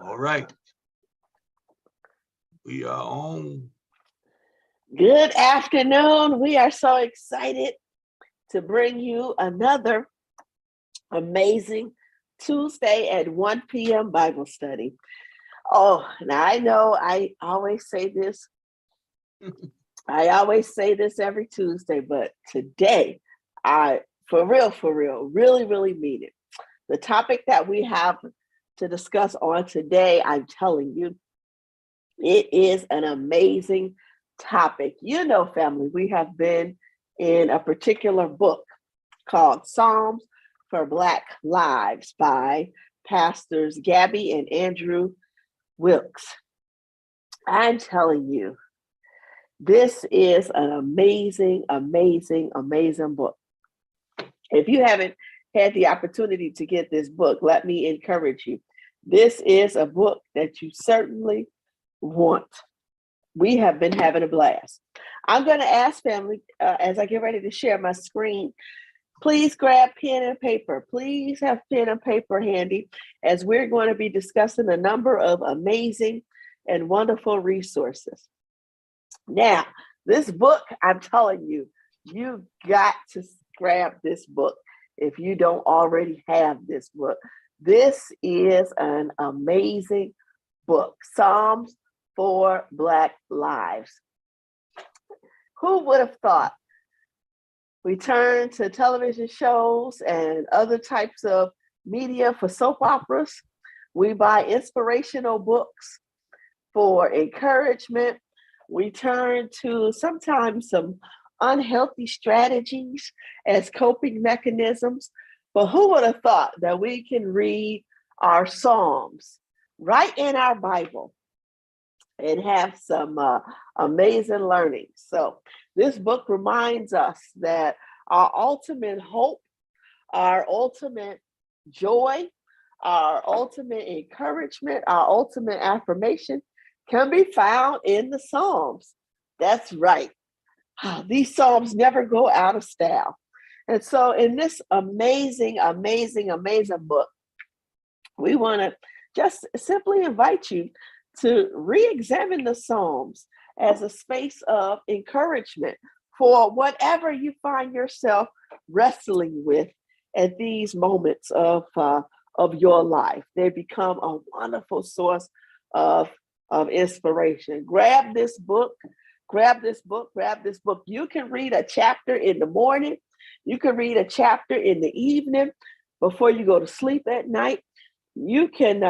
All right. We are on. Good afternoon. We are so excited to bring you another amazing Tuesday at 1 p.m. Bible study. Oh, now I know I always say this. I always say this every Tuesday, but today for real, really mean it. The topic that we have to discuss on today, I'm telling you, it is an amazing topic. You know, family, we have been in a particular book called Psalms for Black Lives by Pastors Gabby and Andrew Wilkes. I'm telling you, this is an amazing book. If you haven't had the opportunity to get this book, let me encourage you. This is a book that you certainly want. We have been having a blast. I'm going to ask family, as I get ready to share my screen, please grab pen and paper. Please have pen and paper handy, as we're going to be discussing a number of amazing and wonderful resources. Now, this book, I'm telling you, you got to grab this book if you don't already have this book. This is an amazing book, Psalms for Black Lives. Who would have thought? We turn to television shows and other types of media for soap operas. We buy inspirational books for encouragement. We turn to sometimes some unhealthy strategies as coping mechanisms. But who would have thought that we can read our Psalms right in our Bible and have some amazing learning? So this book reminds us that our ultimate hope, our ultimate joy, our ultimate encouragement, our ultimate affirmation can be found in the Psalms. That's right. These Psalms never go out of style. And so in this amazing book, we want to just simply invite you to re-examine the Psalms as a space of encouragement for whatever you find yourself wrestling with at these moments of your life. They become a wonderful source of inspiration. Grab this book. You can read a chapter in the morning. You can read a chapter in the evening before you go to sleep at night. You can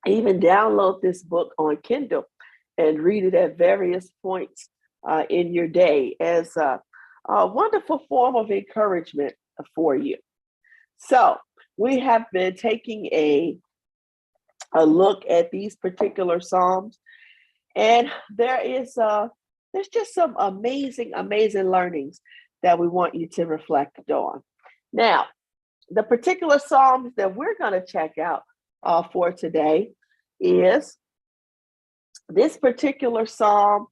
even download this book on Kindle and read it at various points in your day as a wonderful form of encouragement for you. So we have been taking a look at these particular Psalms, and there's just some amazing learnings that we want you to reflect on. Now, the particular Psalms that we're going to check out for today is this particular Psalm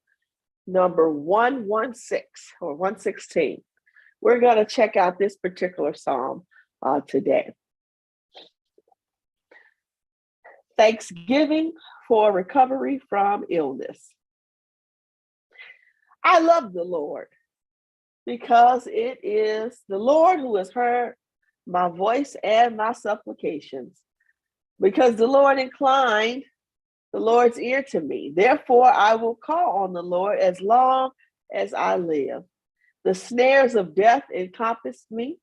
number 116 or 116. We're going to check out this particular Psalm today. Thanksgiving for recovery from illness. I love the Lord because it is the Lord who has heard my voice and my supplications. Because the Lord inclined the Lord's ear to me. Therefore, I will call on the Lord as long as I live. The snares of death encompassed me.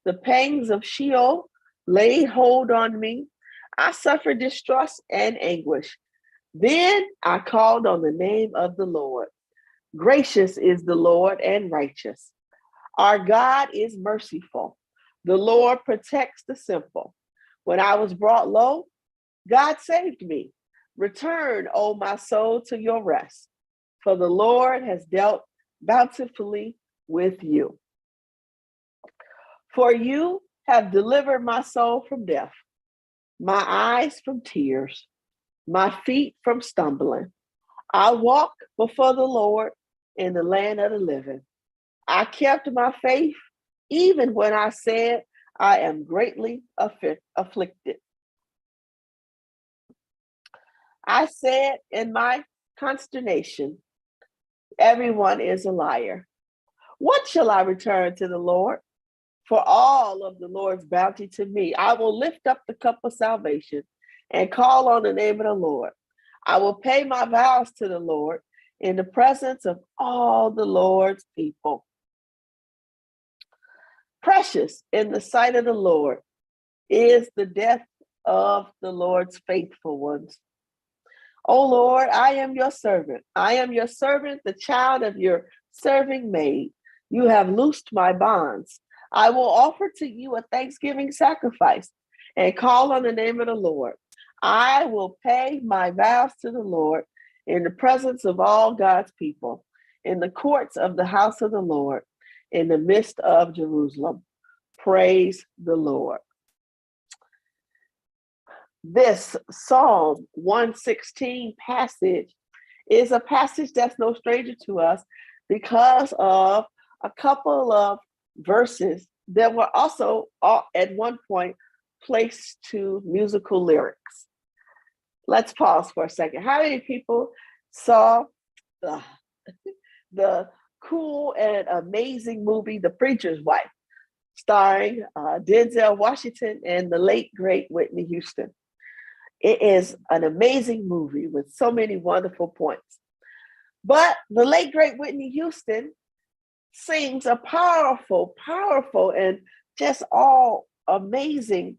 The pangs of Sheol laid hold on me. I suffered distress and anguish. Then I called on the name of the Lord. Gracious is the Lord and righteous. Our God is merciful. The Lord protects the simple. When I was brought low, God saved me. Return, O my soul, to your rest, for the Lord has dealt bountifully with you. For you have delivered my soul from death, my eyes from tears, my feet from stumbling. I walk before the Lord in the land of the living. I kept my faith even when I said I am greatly afflicted. I said in my consternation, everyone is a liar. What shall I return to the Lord for all of the Lord's bounty to me? I will lift up the cup of salvation and call on the name of the Lord. I will pay my vows to the Lord in the presence of all the Lord's people. Precious in the sight of the Lord is the death of the Lord's faithful ones. O Lord, I am your servant. I am your servant, the child of your serving maid. You have loosed my bonds. I will offer to you a thanksgiving sacrifice and call on the name of the Lord. I will pay my vows to the Lord in the presence of all God's people, in the courts of the house of the Lord, in the midst of Jerusalem. Praise the Lord. This Psalm 116 passage is a passage that's no stranger to us because of a couple of verses that were also at one point placed to musical lyrics. Let's pause for a second. How many people saw the cool and amazing movie, The Preacher's Wife, starring Denzel Washington and the late, great Whitney Houston? It is an amazing movie with so many wonderful points. But the late, great Whitney Houston sings a powerful, and just all amazing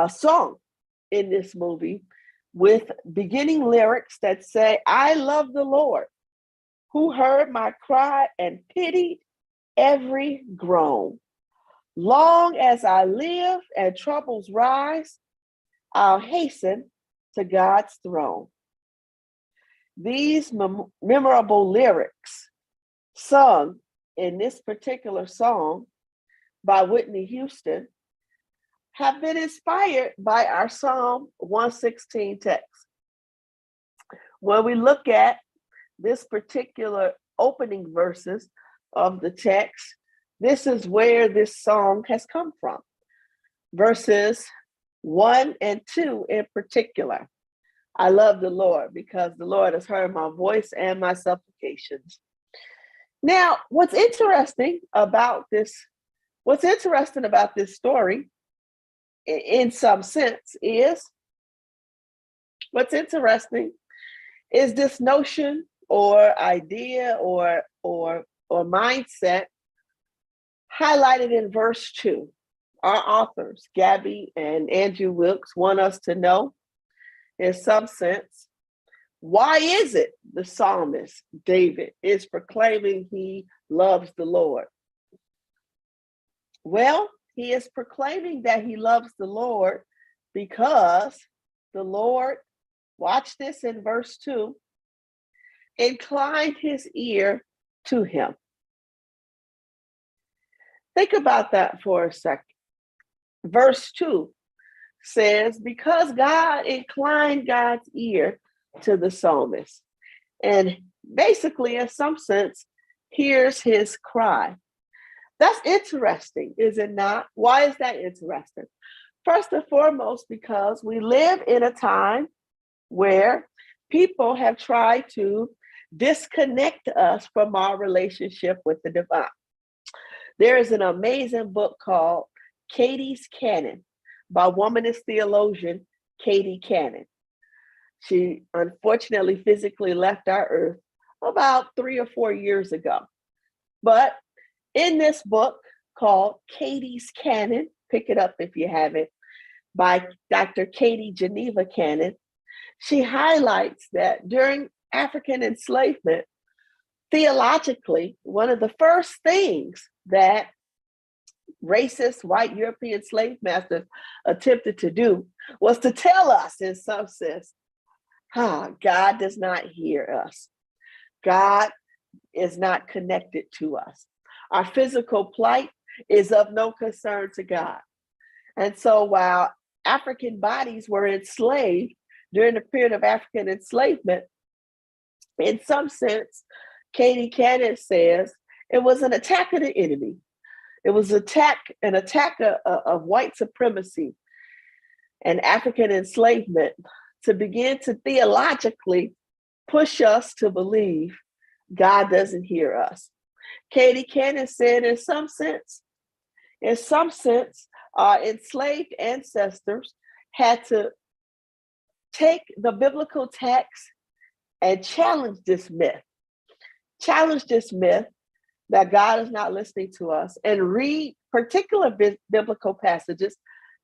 song in this movie with beginning lyrics that say, I love the Lord, who heard my cry and pitied every groan. Long as I live and troubles rise, I'll hasten to God's throne. These memorable lyrics sung in this particular song by Whitney Houston have been inspired by our Psalm 116 text. When we look at this particular opening verses of the text, this is where this song has come from. Verses 1 and 2 in particular. I love the Lord because the Lord has heard my voice and my supplications. Now, what's interesting about this story, in some sense, is this notion or idea or mindset highlighted in verse 2. Our authors, Gabby and Andrew Wilkes, want us to know, in some sense, why is it the psalmist David is proclaiming he loves the Lord? Well, he is proclaiming that he loves the Lord because the Lord, watch this in verse 2, inclined his ear to him. Think about that for a second. Verse 2 says, because God inclined God's ear to the psalmist, and basically, in some sense, hears his cry. That's interesting, is it not? Why is that interesting? First and foremost, because we live in a time where people have tried to disconnect us from our relationship with the divine. There is an amazing book called Katie's Canon by womanist theologian Katie Cannon. She unfortunately physically left our earth about 3 or 4 years ago. But in this book called Katie's Canon, pick it up if you haven't, by Dr. Katie Geneva Cannon, she highlights that during African enslavement, theologically, one of the first things that racist white European slave masters attempted to do was to tell us, in some sense, God does not hear us. God is not connected to us. Our physical plight is of no concern to God. And so while African bodies were enslaved during the period of African enslavement, in some sense, Katie Cannon says it was an attack of the enemy. It was an attack of white supremacy and African enslavement to begin to theologically push us to believe God doesn't hear us. Katie Cannon said, in some sense, our enslaved ancestors had to take the biblical text and challenge this myth that God is not listening to us, and read particular biblical passages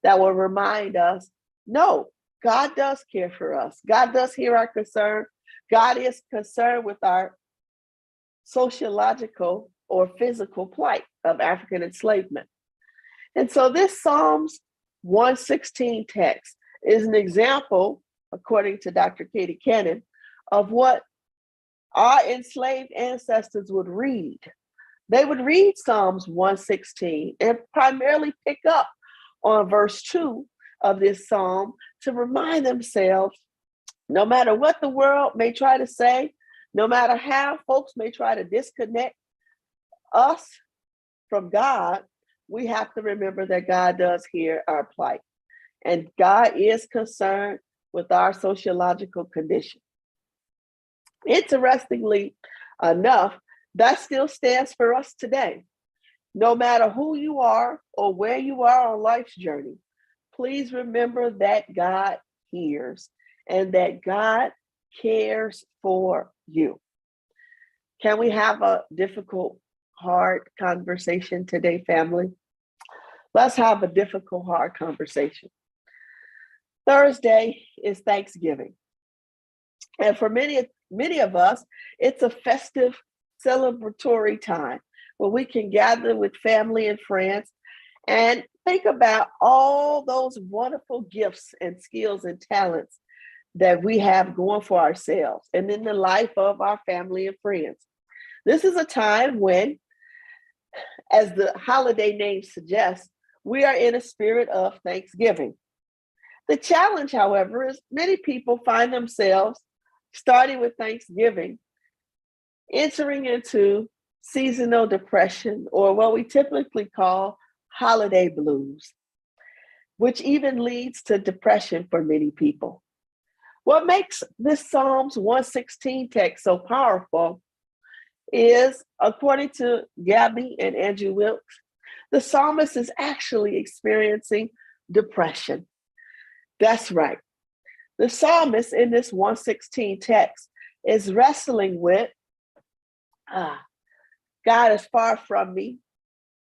that will remind us, no, God does care for us. God does hear our concern. God is concerned with our sociological or physical plight of African enslavement. And so this Psalms 116 text is an example, according to Dr. Katie Cannon, of what our enslaved ancestors would read. They would read Psalms 116 and primarily pick up on verse 2 of this psalm to remind themselves, no matter what the world may try to say, no matter how folks may try to disconnect us from God, we have to remember that God does hear our plight. And God is concerned with our sociological condition. Interestingly enough, that still stands for us today. No matter who you are or where you are on life's journey, please remember that God hears and that God cares for you. Can we have a difficult, hard conversation today, family? Let's have a difficult, hard conversation. Thursday is Thanksgiving. And for many of us, it's a festive, celebratory time where we can gather with family and friends and think about all those wonderful gifts and skills and talents that we have going for ourselves and in the life of our family and friends. This is a time when, as the holiday name suggests, we are in a spirit of Thanksgiving. The challenge, however, is many people find themselves starting with Thanksgiving, entering into seasonal depression, or what we typically call holiday blues, which even leads to depression for many people. What makes this Psalms 116 text so powerful is, according to Gabby and Andrew Wilkes, the psalmist is actually experiencing depression. That's right. The psalmist in this 116 text is wrestling with, God is far from me.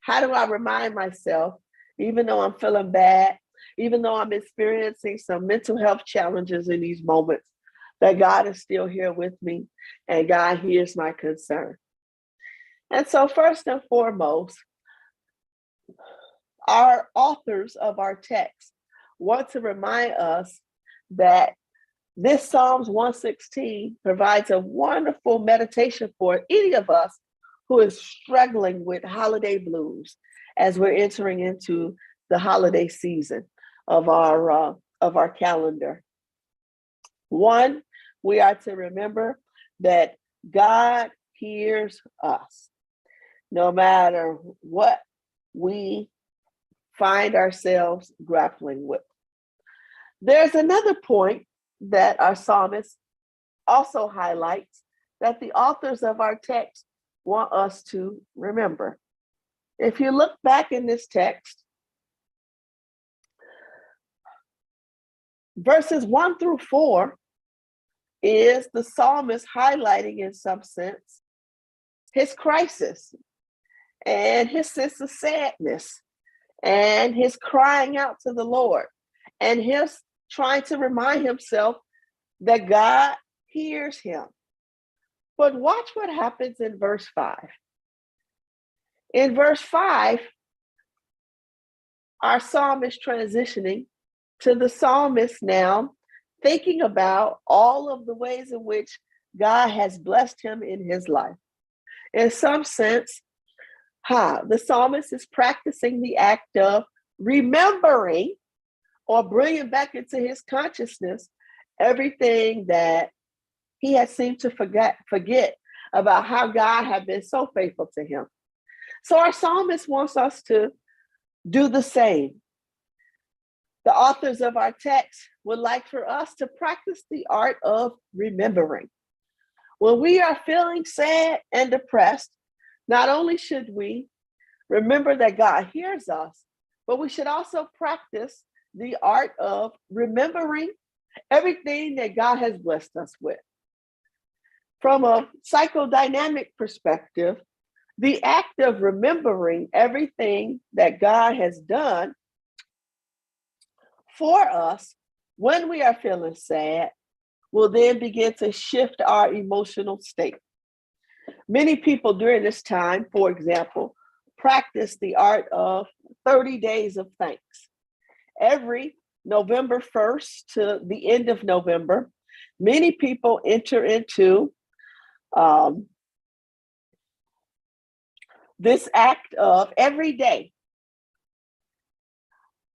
How do I remind myself, even though I'm feeling bad, even though I'm experiencing some mental health challenges in these moments, that God is still here with me and God hears my concern? And so first and foremost, our authors of our text want to remind us that this Psalms 116 provides a wonderful meditation for any of us who is struggling with holiday blues as we're entering into the holiday season of our calendar. One, we are to remember that God hears us, no matter what we find ourselves grappling with. There's another point that our psalmist also highlights that the authors of our text want us to remember. If you look back in this text, verses 1 through 4 is the psalmist highlighting, in some sense, his crisis and his sense of sadness and his crying out to the Lord and his trying to remind himself that God hears him. But watch what happens in verse 5. In verse 5, our psalm is transitioning to the psalmist now thinking about all of the ways in which God has blessed him in his life. In some sense, the psalmist is practicing the act of remembering or bringing back into his consciousness everything that he has seemed to forget about how God had been so faithful to him. So our psalmist wants us to do the same. The authors of our text would like for us to practice the art of remembering. When we are feeling sad and depressed, not only should we remember that God hears us, but we should also practice the art of remembering everything that God has blessed us with. From a psychodynamic perspective, the act of remembering everything that God has done for us when we are feeling sad will then begin to shift our emotional state. Many people during this time, for example, practice the art of 30 days of thanks. Every November 1st to the end of November, many people enter into this act of every day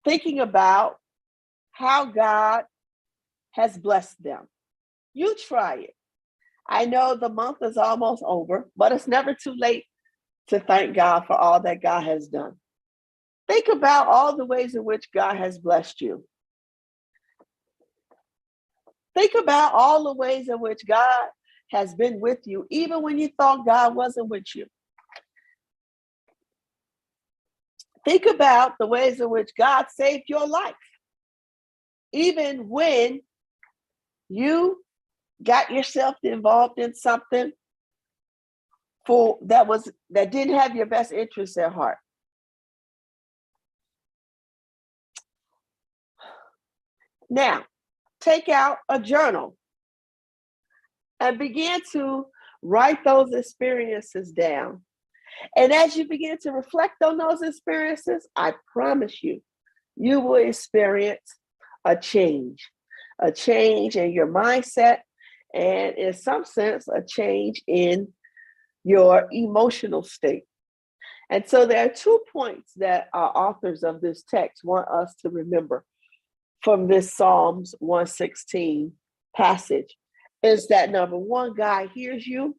thinking about how God has blessed them. You try it. I know the month is almost over, but it's never too late to thank God for all that God has done. Think about all the ways in which God has blessed you. Think about all the ways in which God has been with you, even when you thought God wasn't with you. Think about the ways in which God saved your life, even when you got yourself involved in something that didn't have your best interests at heart. Now, take out a journal and begin to write those experiences down. And as you begin to reflect on those experiences, I promise you, you will experience a change in your mindset, and in some sense, a change in your emotional state. And so there are 2 points that our authors of this text want us to remember from this Psalms 116 passage. Is that number one, God hears you.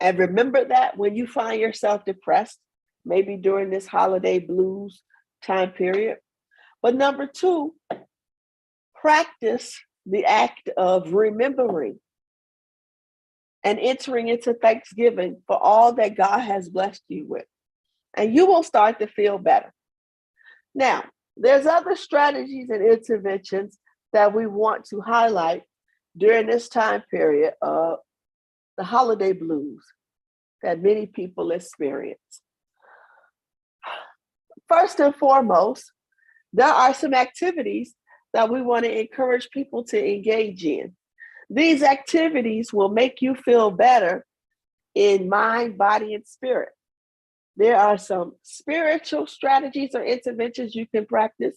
And remember that when you find yourself depressed, maybe during this holiday blues time period. But number 2, practice the act of remembering and entering into thanksgiving for all that God has blessed you with. And you will start to feel better. Now, there's other strategies and interventions that we want to highlight during this time period of the holiday blues that many people experience. First and foremost, there are some activities that we want to encourage people to engage in. These activities will make you feel better in mind, body, and spirit. There are some spiritual strategies or interventions you can practice.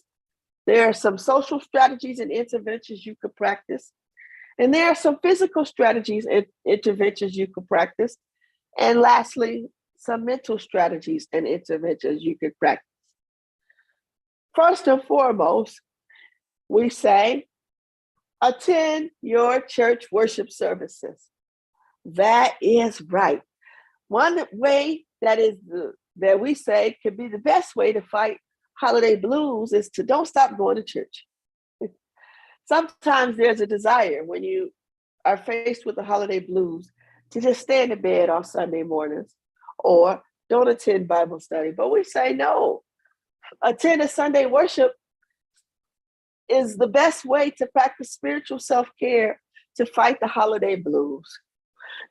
There are some social strategies and interventions you could practice. And there are some physical strategies and interventions you could practice. And lastly, some mental strategies and interventions you could practice. First and foremost, we say, attend your church worship services. That is right. One way that we say could be the best way to fight holiday blues is to don't stop going to church. Sometimes there's a desire when you are faced with the holiday blues to just stay in the bed on Sunday mornings or don't attend Bible study. But we say, no, attend a Sunday worship is the best way to practice spiritual self-care to fight the holiday blues.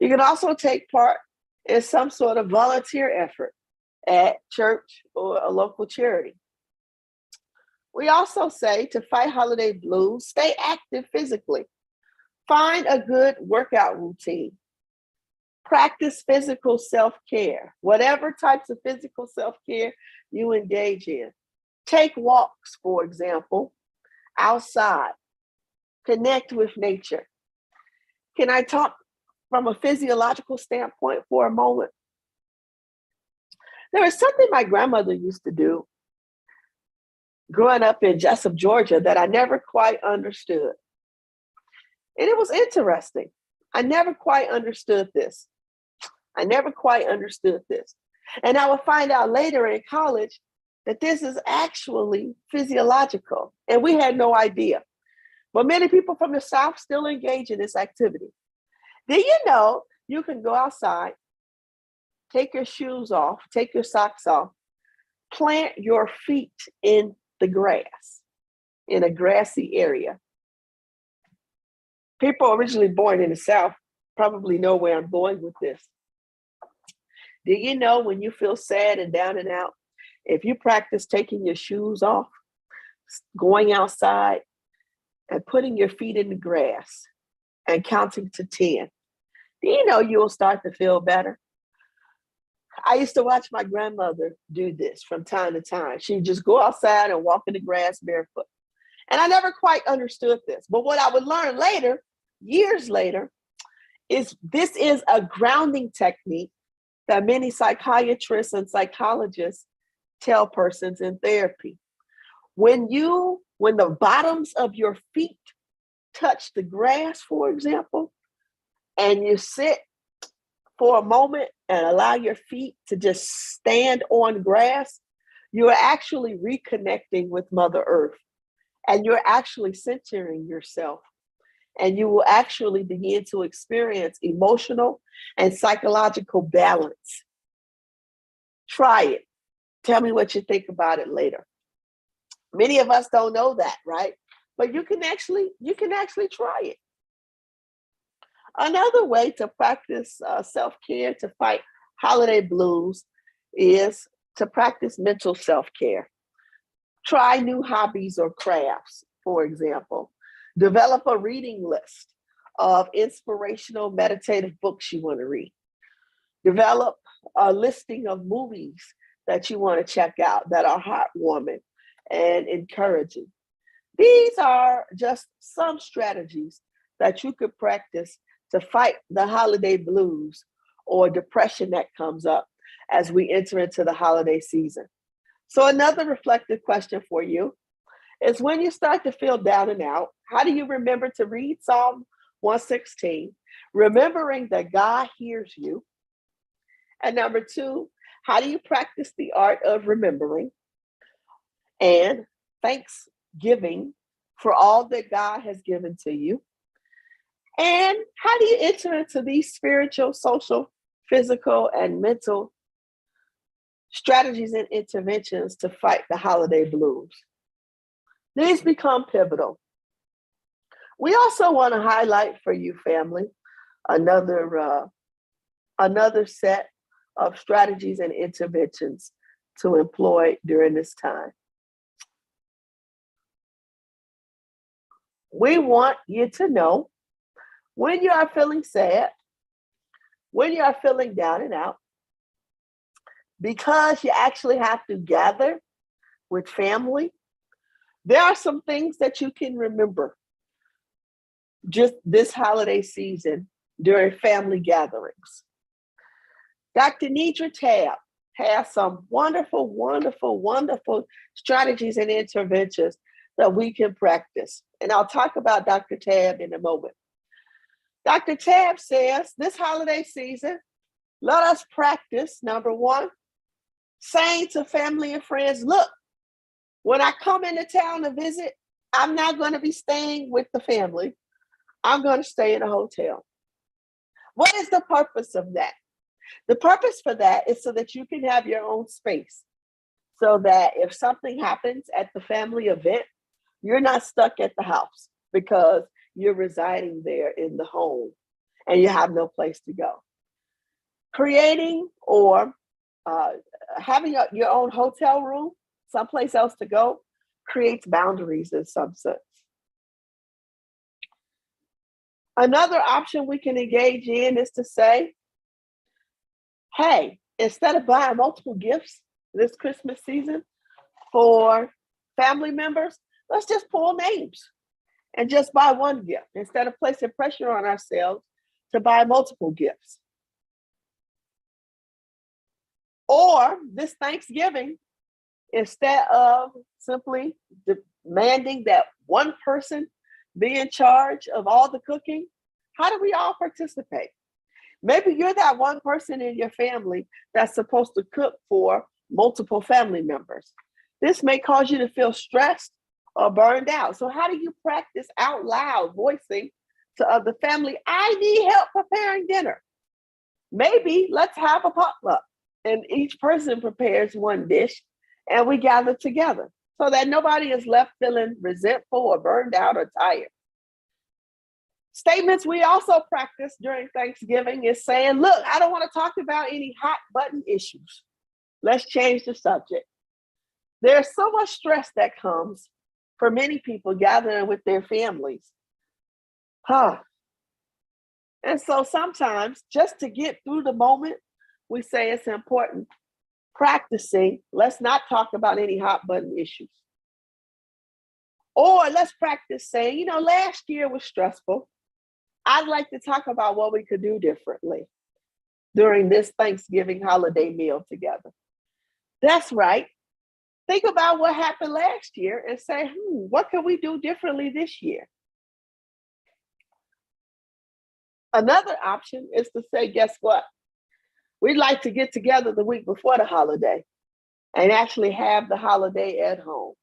You can also take part in some sort of volunteer effort at church or a local charity. We also say to fight holiday blues, stay active physically. Find a good workout routine. Practice physical self-care, whatever types of physical self-care you engage in. Take walks, for example, outside. Connect with nature. Can I talk from a physiological standpoint for a moment? There was something my grandmother used to do growing up in Jessup, Georgia, that I never quite understood. And it was interesting. I never quite understood this. And I would find out later in college that this is actually physiological, and we had no idea. But many people from the South still engage in this activity. Do you know you can go outside, take your shoes off, take your socks off, plant your feet in the grass, in a grassy area? People originally born in the South probably know where I'm going with this. Do you know when you feel sad and down and out, if you practice taking your shoes off, going outside, and putting your feet in the grass and counting to 10, do you know you'll start to feel better? I used to watch my grandmother do this from time to time. She'd just go outside and walk in the grass barefoot. And I never quite understood this. But what I would learn later, years later, is this is a grounding technique that many psychiatrists and psychologists tell persons in therapy. When the bottoms of your feet touch the grass, for example, and you sit for a moment and allow your feet to just stand on grass, you are actually reconnecting with Mother Earth, and you're actually centering yourself. And you will actually begin to experience emotional and psychological balance. Try it. Tell me what you think about it later. Many of us don't know that, right? But you can actually try it. Another way to practice self-care to fight holiday blues is to practice mental self-care. Try new hobbies or crafts, for example. Develop a reading list of inspirational meditative books you want to read. Develop a listing of movies that you want to check out that are heartwarming and encouraging. These are just some strategies that you could practice to fight the holiday blues or depression that comes up as we enter into the holiday season. So another reflective question for you is, when you start to feel down and out, how do you remember to read Psalm 116, remembering that God hears you? And number 2, how do you practice the art of remembering and thanksgiving for all that God has given to you? And how do you enter into these spiritual, social, physical, and mental strategies and interventions to fight the holiday blues? These become pivotal. We also want to highlight for you, family, another set of strategies and interventions to employ during this time. We want you to know, when you are feeling sad, when you are feeling down and out, because you actually have to gather with family, there are some things that you can remember just this holiday season during family gatherings. Dr. Nidra Tab has some wonderful, wonderful, wonderful strategies and interventions that we can practice. And I'll talk about Dr. Tab in a moment. Dr. Tab says, this holiday season, let us practice, number 1, saying to family and friends, look, when I come into town to visit, I'm not going to be staying with the family. I'm going to stay in a hotel. What is the purpose of that? The purpose for that is so that you can have your own space, so that if something happens at the family event, you're not stuck at the house because you're residing there in the home and you have no place to go. Creating or having your own hotel room, someplace else to go, creates boundaries in some sense. Another option we can engage in is to say, hey, instead of buying multiple gifts this Christmas season for family members, let's just pull names and just buy one gift instead of placing pressure on ourselves to buy multiple gifts. Or this Thanksgiving, instead of simply demanding that one person be in charge of all the cooking, how do we all participate? Maybe you're that one person in your family that's supposed to cook for multiple family members. This may cause you to feel stressed or burned out. So how do you practice out loud voicing to other family, I need help preparing dinner? Maybe let's have a potluck and each person prepares one dish and we gather together so that nobody is left feeling resentful or burned out or tired. Statements we also practice during Thanksgiving is saying, look, I don't want to talk about any hot button issues. Let's change the subject. There's so much stress that comes for many people gathering with their families. And so sometimes just to get through the moment, we say it's important practicing, let's not talk about any hot button issues. Or let's practice saying, last year was stressful. I'd like to talk about what we could do differently during this Thanksgiving holiday meal together. That's right. Think about what happened last year and say, what can we do differently this year? Another option is to say, guess what? We'd like to get together the week before the holiday and actually have the holiday at home.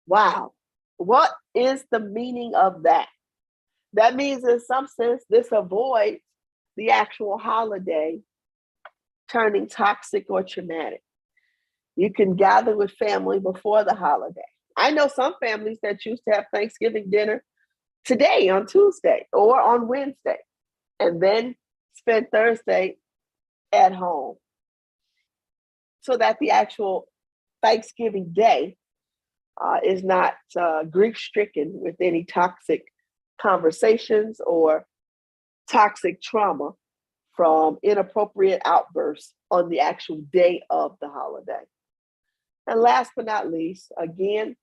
Wow. What is the meaning of that? That means in some sense, this avoids the actual holiday turning toxic or traumatic. You can gather with family before the holiday. I know some families that choose to have Thanksgiving dinner today on Tuesday or on Wednesday, and then spend Thursday at home so that the actual Thanksgiving day is not grief-stricken with any toxic conversations or toxic trauma from inappropriate outbursts on the actual day of the holiday. And last but not least, again,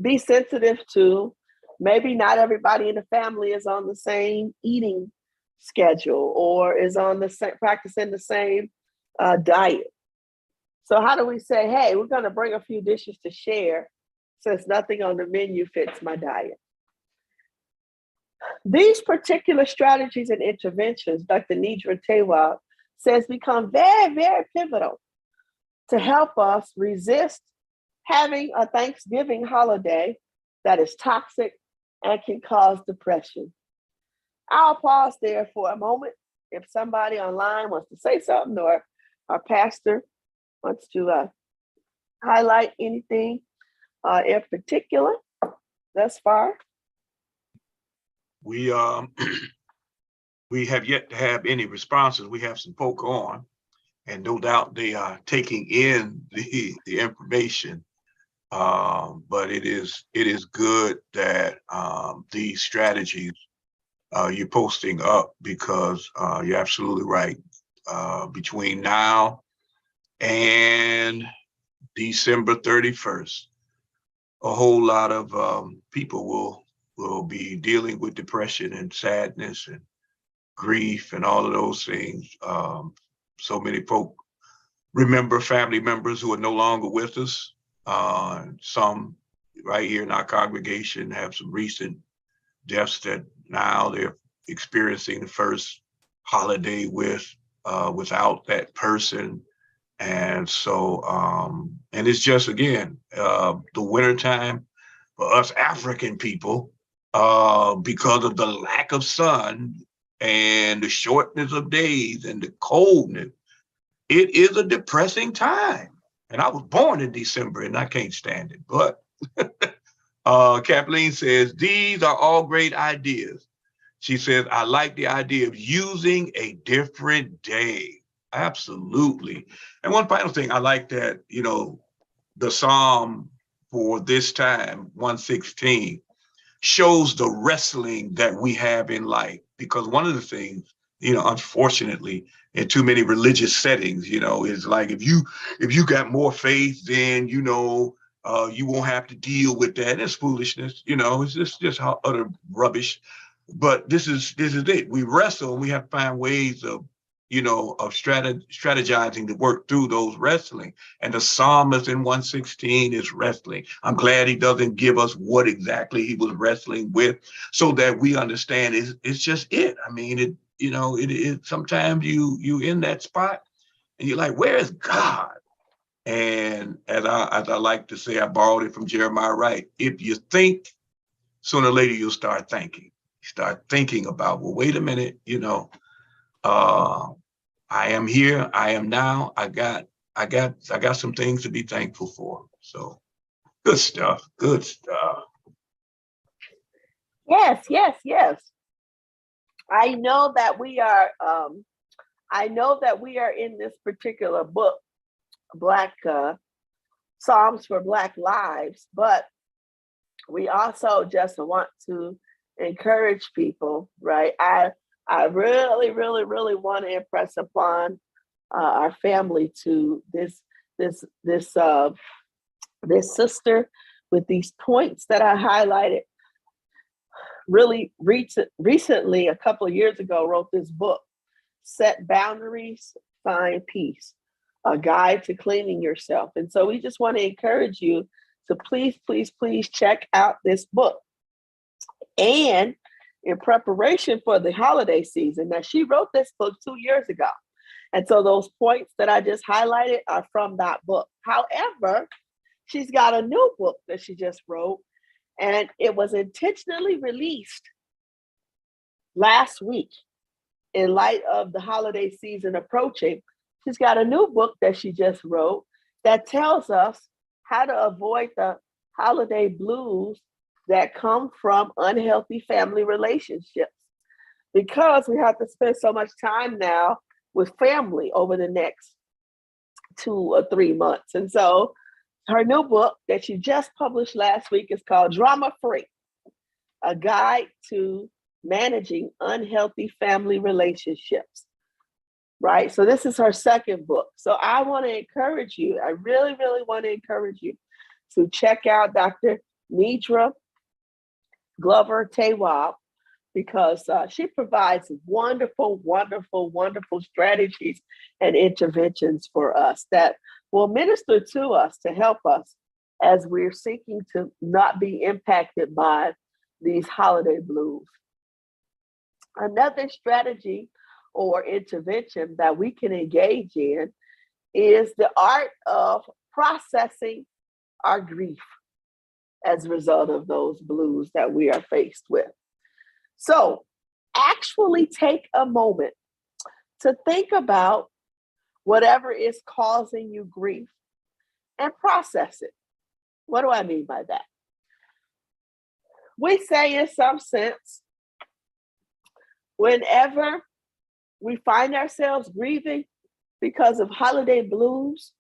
be sensitive to maybe not everybody in the family is on the same eating schedule or is on the same, practicing the same diet. So how do we say, hey, we're going to bring a few dishes to share since nothing on the menu fits my diet? These particular strategies and interventions, Dr. Nidra Tewa says, become very, very pivotal to help us resist having a Thanksgiving holiday that is toxic and can cause depression. I'll pause there for a moment. If somebody online wants to say something or our pastor wants to highlight anything in particular thus far. We we have yet to have any responses. We have some folk on, and no doubt they are taking in the information. But it is good that these strategies you're posting up, because you're absolutely right. Between now and December 31st, a whole lot of people will be dealing with depression and sadness and grief and all of those things. So many folk remember family members who are no longer with us. Some right here in our congregation have some recent deaths that now they're experiencing the first holiday without that person. And so, and it's just, again, the wintertime for us African people, because of the lack of sun and the shortness of days and the coldness, it is a depressing time. And I was born in December and I can't stand it. But Kathleen says, these are all great ideas. She says, I like the idea of using a different day. Absolutely. And one final thing, I like that, the Psalm for this time, 116, shows the wrestling that we have in life. Because one of the things, unfortunately, in too many religious settings, is like, if you got more faith, then, you won't have to deal with that. It's foolishness, it's just utter rubbish. But this is it. We wrestle and we have to find ways of strategizing to work through those wrestling. And the psalmist in 116 is wrestling. I'm glad he doesn't give us what exactly he was wrestling with, so that we understand it's just it. I mean, sometimes you in that spot and you're like, where is God? And as I like to say, I borrowed it from Jeremiah Wright. If you think, sooner or later you'll start thinking. Start thinking about, well, wait a minute, I am here, I am now, I got some things to be thankful for. So good stuff, good stuff. Yes, yes, yes. I know that we are in this particular book, Black Psalms for Black Lives, but we also just want to encourage people, right? I really, really, really want to impress upon our family to this sister with these points that I highlighted. Really recently, a couple of years ago, wrote this book, Set Boundaries, Find Peace, a guide to cleaning yourself. And so we just want to encourage you to please, please, please check out this book. And in preparation for the holiday season, now she wrote this book 2 years ago. And so those points that I just highlighted are from that book. However, she's got a new book that she just wrote, and it was intentionally released last week in light of the holiday season approaching. She's got a new book that she just wrote that tells us how to avoid the holiday blues that come from unhealthy family relationships, because we have to spend so much time now with family over the next 2 or 3 months. And so her new book that she just published last week is called Drama Free, a guide to managing unhealthy family relationships, right? So this is her second book. So I want to encourage you, I really, really want to encourage you to check out Dr. Nidra Glover Tawab, because she provides wonderful, wonderful, wonderful strategies and interventions for us that will minister to us to help us as we're seeking to not be impacted by these holiday blues. Another strategy or intervention that we can engage in is the art of processing our grief as a result of those blues that we are faced with. So actually take a moment to think about whatever is causing you grief and process it. What do I mean by that? We say in some sense, whenever we find ourselves grieving because of holiday blues,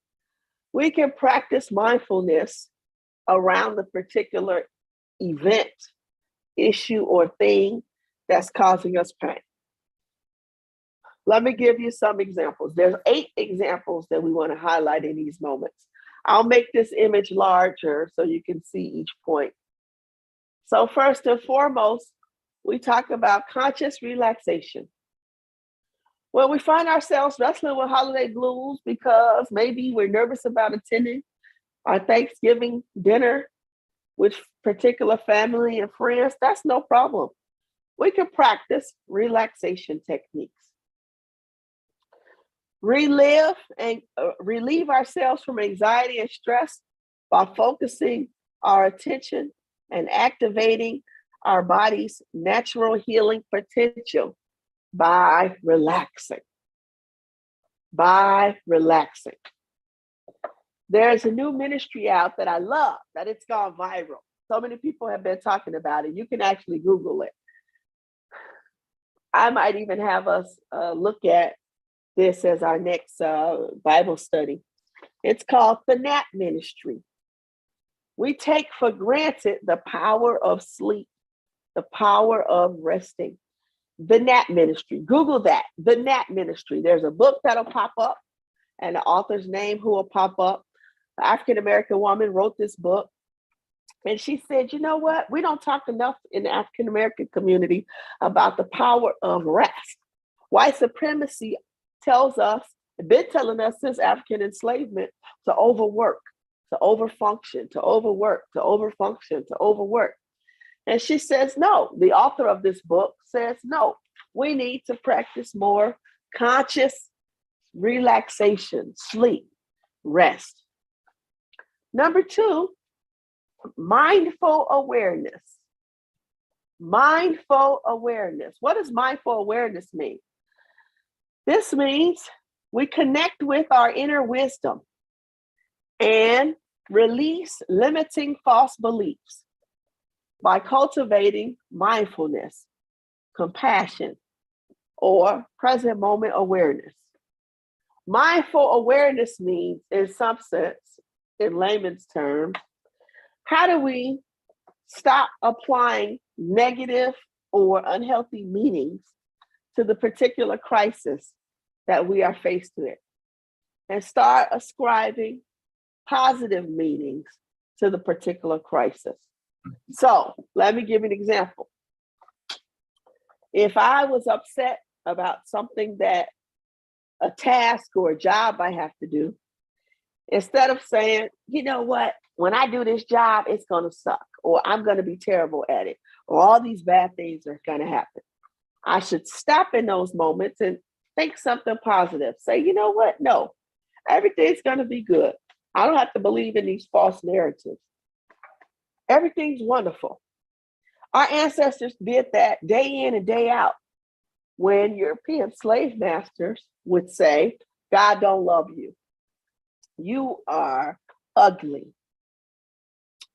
we can practice mindfulness around the particular event, issue, or thing that's causing us pain. Let me give you some examples. There's 8 examples that we want to highlight in these moments. I'll make this image larger so you can see each point. So first and foremost, we talk about conscious relaxation. When we find ourselves wrestling with holiday blues because maybe we're nervous about attending our Thanksgiving dinner with particular family and friends, that's no problem. We can practice relaxation techniques. Relieve ourselves from anxiety and stress by focusing our attention and activating our body's natural healing potential by relaxing. By relaxing. There's a new ministry out that I love, that it's gone viral. So many people have been talking about it. You can actually Google it. I might even have us look at this as our next Bible study. It's called the Nap Ministry. We take for granted the power of sleep, the power of resting. The Nap Ministry. Google that, the Nap Ministry. There's a book that'll pop up and the author's name who will pop up. An African-American woman wrote this book. And she said, you know what? We don't talk enough in the African-American community about the power of rest. White supremacy tells us, been telling us since African enslavement, to overwork, to overfunction, to overwork, to overfunction, to overwork. And she says, no, the author of this book says, no, we need to practice more conscious relaxation, sleep, rest. Number two, mindful awareness. Mindful awareness. What does mindful awareness mean? This means we connect with our inner wisdom and release limiting false beliefs by cultivating mindfulness, compassion, or present moment awareness. Mindful awareness means, in some sense, in layman's terms, how do we stop applying negative or unhealthy meanings to the particular crisis that we are faced with and start ascribing positive meanings to the particular crisis? So let me give you an example. If I was upset about something that a task or a job I have to do, instead of saying, you know what, when I do this job, it's going to suck, or I'm going to be terrible at it, or all these bad things are going to happen, I should stop in those moments and think something positive. Say, you know what? No, everything's going to be good. I don't have to believe in these false narratives. Everything's wonderful. Our ancestors did that day in and day out. When European slave masters would say, God don't love you. You are ugly.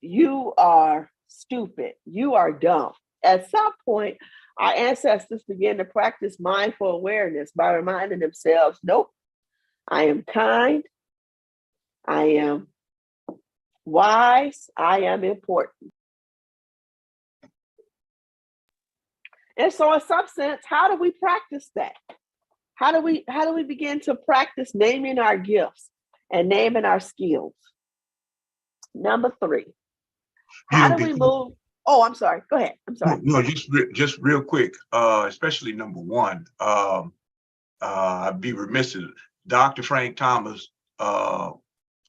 You are stupid. You are dumb. At some point, our ancestors began to practice mindful awareness by reminding themselves, nope, I am kind. I am wise. I am important. And so in some sense, how do we practice that? How do we begin to practice naming our gifts and naming our skills? Number three, how do we move? Oh, I'm sorry. Go ahead. I'm sorry. No, just real quick, especially number one, I'd be remiss if Dr. Frank Thomas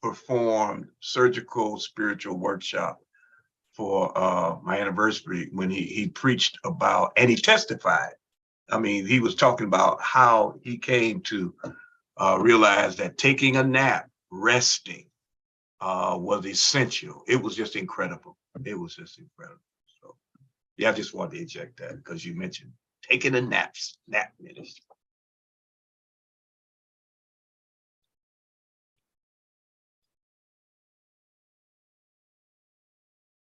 performed surgical spiritual workshop for my anniversary when he preached about, and he testified. I mean, he was talking about how he came to realize that taking a nap, resting, was essential. It was just incredible. It was just incredible. So, yeah, I just wanted to inject that because you mentioned taking a nap minutes.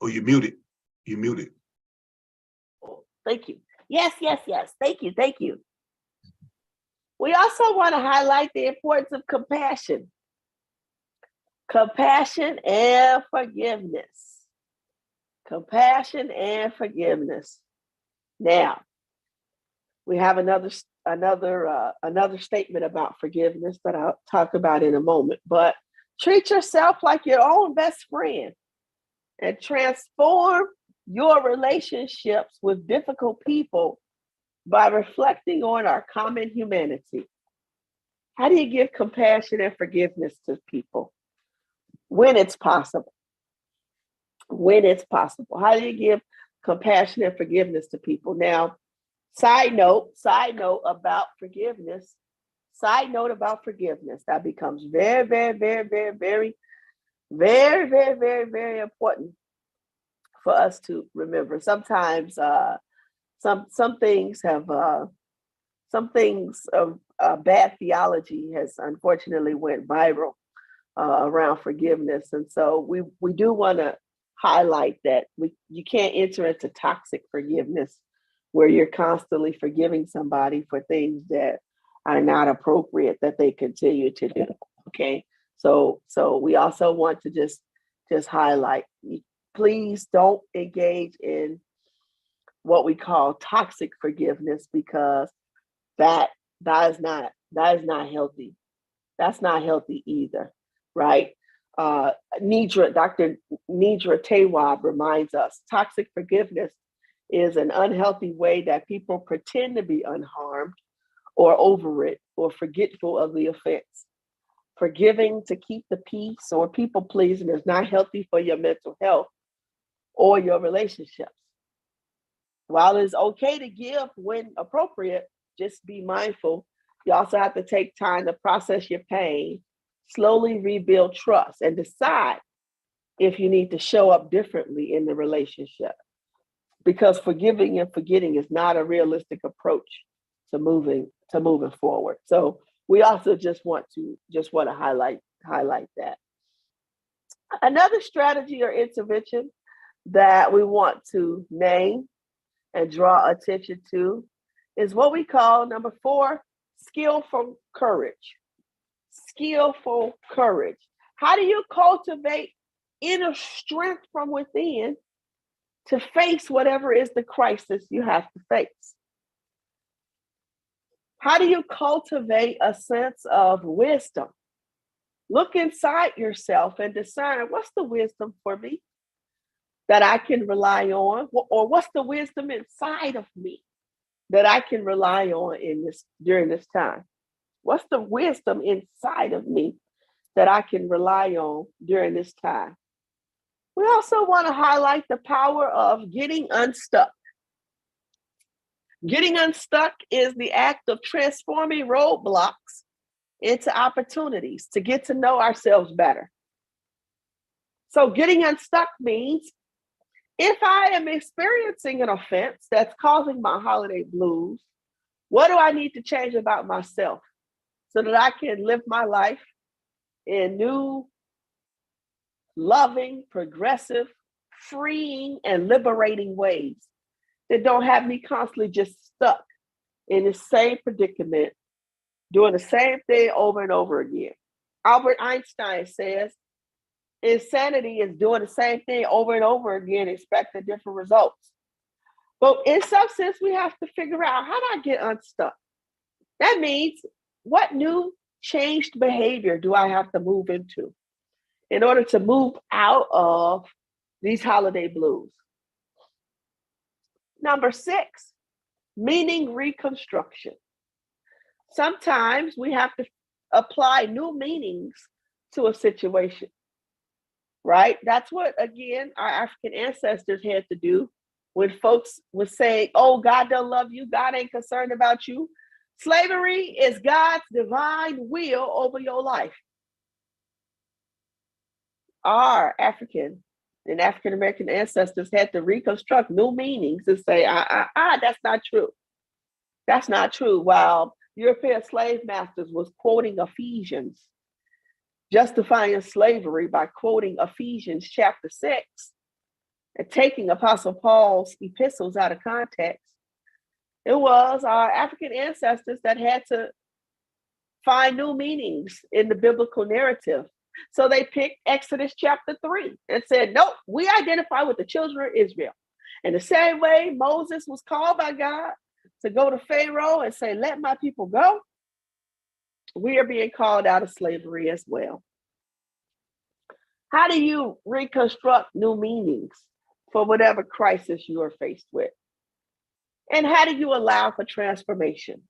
Oh, you muted. You muted. Oh, thank you. Yes. Thank you. We also want to highlight the importance of compassion. Compassion and forgiveness. Compassion and forgiveness. Now, we have another statement about forgiveness that I'll talk about in a moment. But treat yourself like your own best friend and transform your relationships with difficult people by reflecting on our common humanity. How do you give compassion and forgiveness to people? When it's possible. When it's possible. How do you give compassion and forgiveness to people? Now, side note about forgiveness. That becomes very, very, very, very, very, very, very, very, very important for us to remember. Sometimes some things of bad theology has unfortunately went viral around forgiveness, and so we do want to highlight that you can't enter into toxic forgiveness where you're constantly forgiving somebody for things that are not appropriate that they continue to do. Okay, so we also want to just highlight, please don't engage in what we call toxic forgiveness, because that is not healthy. That's not healthy either, right? Dr. Nidra Tawwab reminds us, toxic forgiveness is an unhealthy way that people pretend to be unharmed or over it or forgetful of the offense. Forgiving to keep the peace or people pleasing is not healthy for your mental health or your relationships. While it's okay to give when appropriate, just be mindful. You also have to take time to process your pain, slowly rebuild trust, and decide if you need to show up differently in the relationship, because forgiving and forgetting is not a realistic approach to moving forward. So we also just want to highlight that. Another strategy or intervention that we want to name and draw attention to is what we call number 4, skillful courage. Skillful courage. How do you cultivate inner strength from within to face whatever is the crisis you have to face? How do you cultivate a sense of wisdom? Look inside yourself and discern, what's the wisdom for me that I can rely on? Or what's the wisdom inside of me that I can rely on during this time? What's the wisdom inside of me that I can rely on during this time? We also want to highlight the power of getting unstuck. Getting unstuck is the act of transforming roadblocks into opportunities to get to know ourselves better. So getting unstuck means if I am experiencing an offense that's causing my holiday blues, what do I need to change about myself so that I can live my life in new, loving, progressive, freeing, and liberating ways that don't have me constantly just stuck in the same predicament, doing the same thing over and over again. Albert Einstein says, insanity is doing the same thing over and over again, expecting different results. But in some sense, we have to figure out, how do I get unstuck? That means, what new changed behavior do I have to move into in order to move out of these holiday blues? Number 6, meaning reconstruction. Sometimes we have to apply new meanings to a situation, right? That's what, again, our African ancestors had to do when folks were saying, oh, God don't love you, God ain't concerned about you. Slavery is God's divine will over your life. Our African and African American ancestors had to reconstruct new meanings and say, that's not true. That's not true. While European slave masters was quoting Ephesians, justifying slavery by quoting Ephesians chapter 6 and taking Apostle Paul's epistles out of context, it was our African ancestors that had to find new meanings in the biblical narrative. So they picked Exodus chapter 3 and said, nope, we identify with the children of Israel. In the same way Moses was called by God to go to Pharaoh and say, let my people go, we are being called out of slavery as well. How do you reconstruct new meanings for whatever crisis you are faced with? And how do you allow for transformation?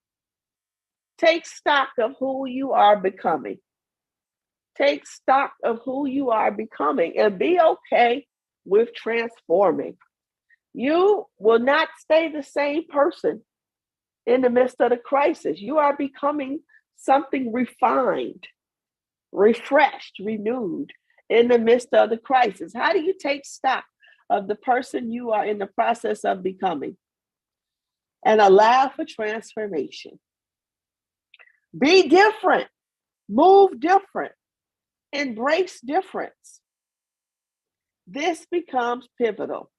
Take stock of who you are becoming. Take stock of who you are becoming and be okay with transforming. You will not stay the same person in the midst of the crisis. You are becoming something refined, refreshed, renewed in the midst of the crisis. How do you take stock of the person you are in the process of becoming and allow for transformation? Be different, move different, embrace difference. This becomes pivotal.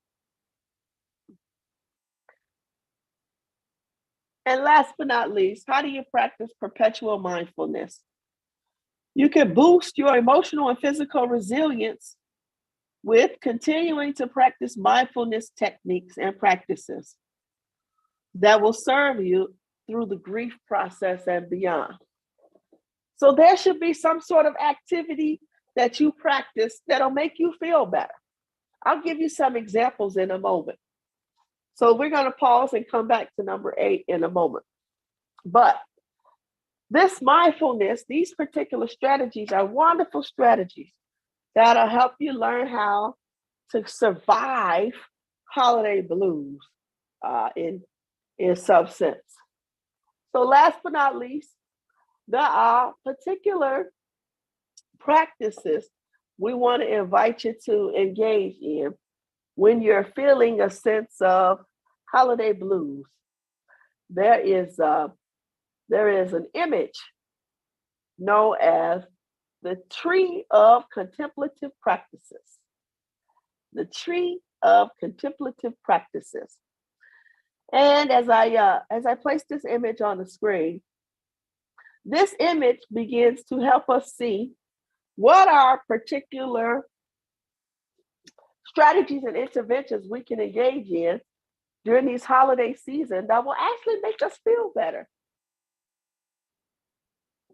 And last but not least, how do you practice perpetual mindfulness? You can boost your emotional and physical resilience with continuing to practice mindfulness techniques and practices that will serve you through the grief process and beyond. So there should be some sort of activity that you practice that'll make you feel better. I'll give you some examples in a moment. So we're going to pause and come back to number 8 in a moment. But this mindfulness, these particular strategies are wonderful strategies that'll help you learn how to survive holiday blues in some sense. So last but not least, there are particular practices we want to invite you to engage in when you're feeling a sense of holiday blues. There is an image known as the tree of contemplative practices. The tree of contemplative practices. And as I place this image on the screen, this image begins to help us see what are particular strategies and interventions we can engage in during these holiday seasons that will actually make us feel better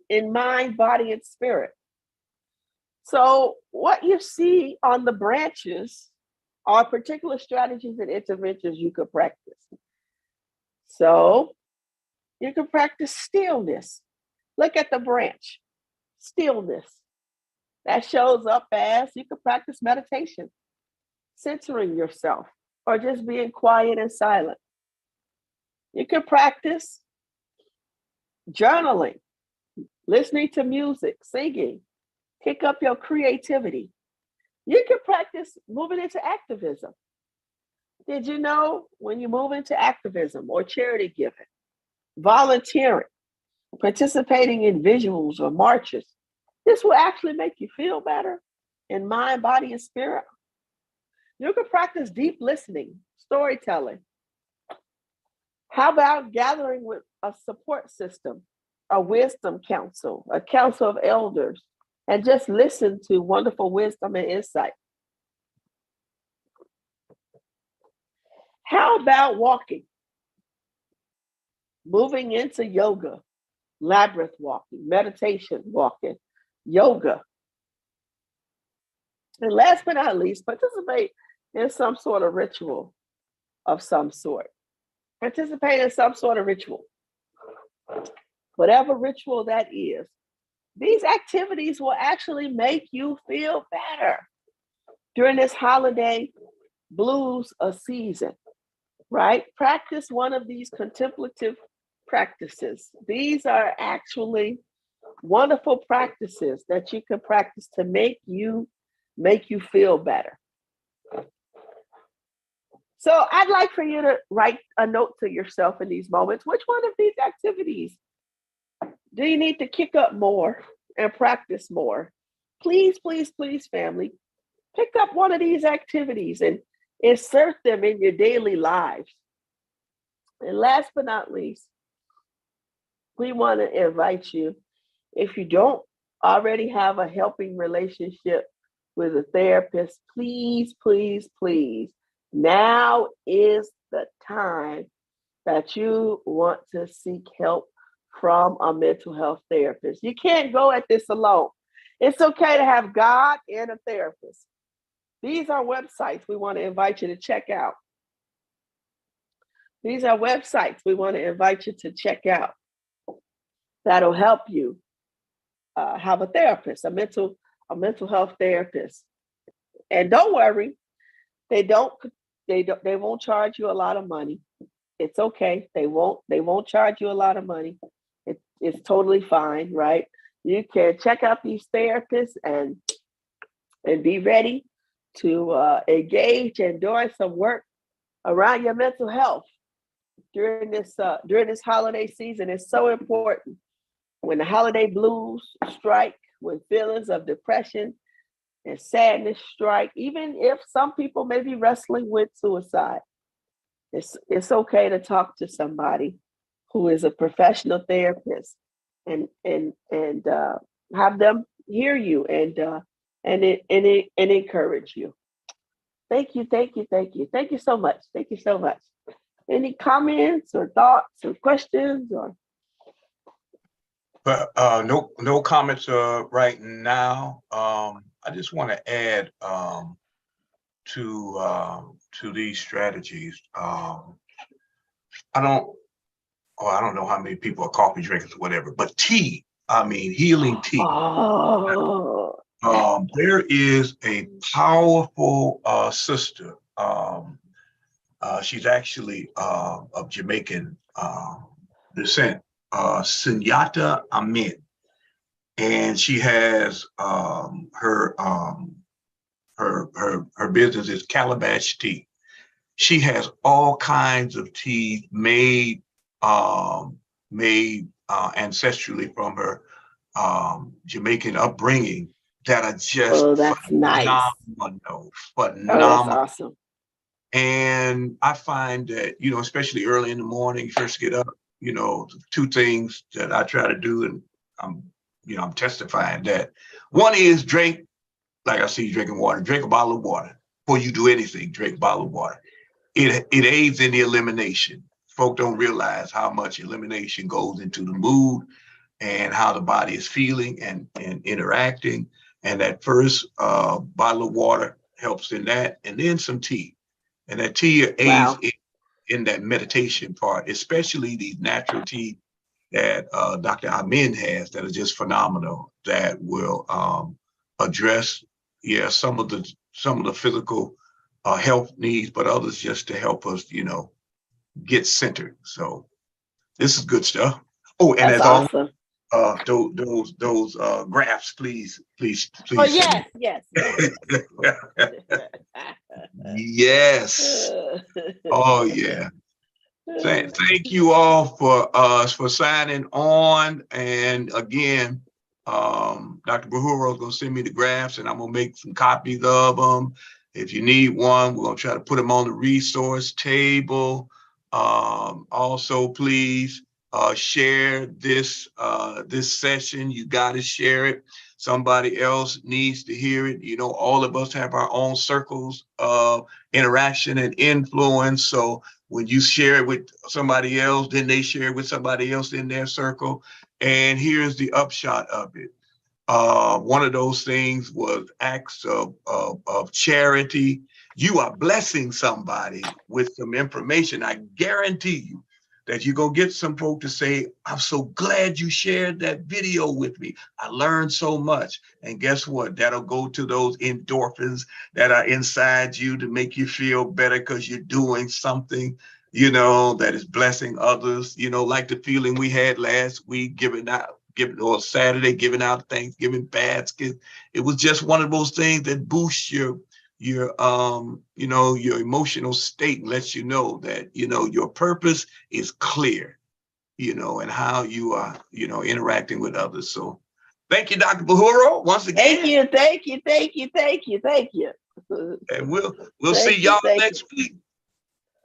in mind, body, and spirit. So what you see on the branches are particular strategies and interventions you could practice. So you can practice stillness. Look at the branch, stillness. That shows up as you can practice meditation, centering yourself, or just being quiet and silent. You can practice journaling, listening to music, singing, kick up your creativity. You can practice moving into activism. Did you know when you move into activism or charity giving, volunteering, participating in visuals or marches, this will actually make you feel better in mind, body, and spirit? You can practice deep listening, storytelling. How about gathering with a support system, a wisdom council, a council of elders, and just listen to wonderful wisdom and insight? How about walking? Moving into yoga, labyrinth walking, meditation walking, yoga. And last but not least, participate in some sort of ritual of some sort. Participate in some sort of ritual. Whatever ritual that is, these activities will actually make you feel better during this holiday blues season, right? Practice one of these contemplative practices. These are actually wonderful practices that you can practice to make you feel better. So I'd like for you to write a note to yourself in these moments. Which one of these activities do you need to kick up more and practice more? Please, please, please, family, pick up one of these activities and insert them in your daily lives. And last but not least, we want to invite you, if you don't already have a helping relationship with a therapist, please, please, please, now is the time that you want to seek help from a mental health therapist. You can't go at this alone. It's okay to have God and a therapist. These are websites we want to invite you to check out. These are websites we want to invite you to check out that'll help you have a therapist, a mental health therapist. And don't worry, they won't charge you a lot of money. It's okay. They won't charge you a lot of money. It's totally fine, right? You can check out these therapists and be ready to engage and doing some work around your mental health during this holiday season. Is so important. When the holiday blues strike, when feelings of depression and sadness strike, even if some people may be wrestling with suicide, it's okay to talk to somebody who is a professional therapist and have them hear you and encourage you. Thank you so much. Thank you so much. Any comments or thoughts or questions or? But no comments right now. I just want to add to these strategies. I don't know how many people are coffee drinkers or whatever, but tea. I mean, healing tea. Oh. There is a powerful sister. She's actually of Jamaican descent. Sunyata Amin. and she has her business is Calabash Tea. She has all kinds of teas made ancestrally from her Jamaican upbringing that are just Oh, that's nice. phenomenal, Oh, that's phenomenal. awesome. And I find that, especially early in the morning, you first get up, two things that I try to do, and I'm testifying that. One is drink, like I see you drinking water, drink a bottle of water. Before you do anything, drink a bottle of water. It aids in the elimination. Folk don't realize how much elimination goes into the mood and how the body is feeling and interacting. And that first bottle of water helps in that, and then some tea. And that tea aids Wow. in that meditation part, especially these natural tea that Dr. Amin has that are just phenomenal, that will address, some of the physical health needs, but others just to help us, get centered. So this is good stuff. Oh, and That's as always, awesome. those graphs, please Oh, send yes, yes, yes. me. Yes. Oh yeah. Thank you all for signing on. And again, Dr. Buhuro is going to send me the graphs, and I'm going to make some copies of them. If you need one, we're going to try to put them on the resource table. Also, please share this session. You got to share it. Somebody else needs to hear it. All of us have our own circles of interaction and influence. So when you share it with somebody else, then they share it with somebody else in their circle. And here's the upshot of it. One of those things was acts of charity. You are blessing somebody with some information. I guarantee you that you're going to get some folk to say, I'm so glad you shared that video with me. I learned so much. And guess what? That'll go to those endorphins that are inside you to make you feel better because you're doing something, that is blessing others, like the feeling we had last week, or Saturday, giving out Thanksgiving baskets. It was just one of those things that boosts your emotional state and lets you know that, your purpose is clear, and how you are, interacting with others. So thank you, Dr. Buhuro, once again. Thank you. And we'll see Thank you. y'all Thank you. next week.